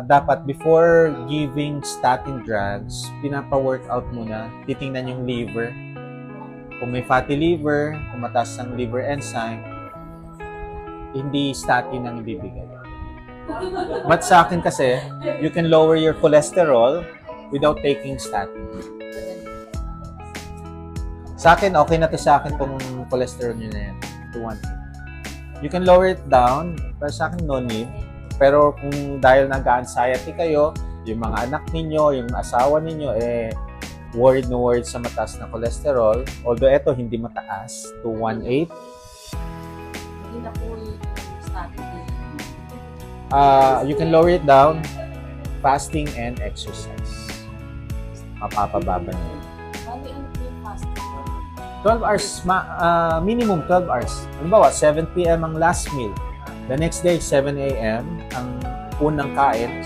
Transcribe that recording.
Dapat before giving statin drugs, pinapa-workout muna. Titingnan yung liver. Kung may fatty liver, kung mataas ang liver enzyme, hindi statin ang ibibigay. But sa akin kasi, you can lower your cholesterol without taking statin. Sa akin, okay na to sa akin kung cholesterol nyo na yan. 218. You can lower it down, pero sa akin, no need. Pero kung dahil nag-anxiety kayo, yung mga anak ninyo, yung asawa ninyo, worried na worried sa mataas na cholesterol. Although ito, hindi mataas, 218. Hindi na po yung statin. You can lower it down, fasting and exercise. Mapapababa niyo. Bali, ano po yung fasting? 12 hours, minimum 12 hours. Halimbawa, 7 p.m. ang last meal. The next day, 7 a.m. ang unang kain.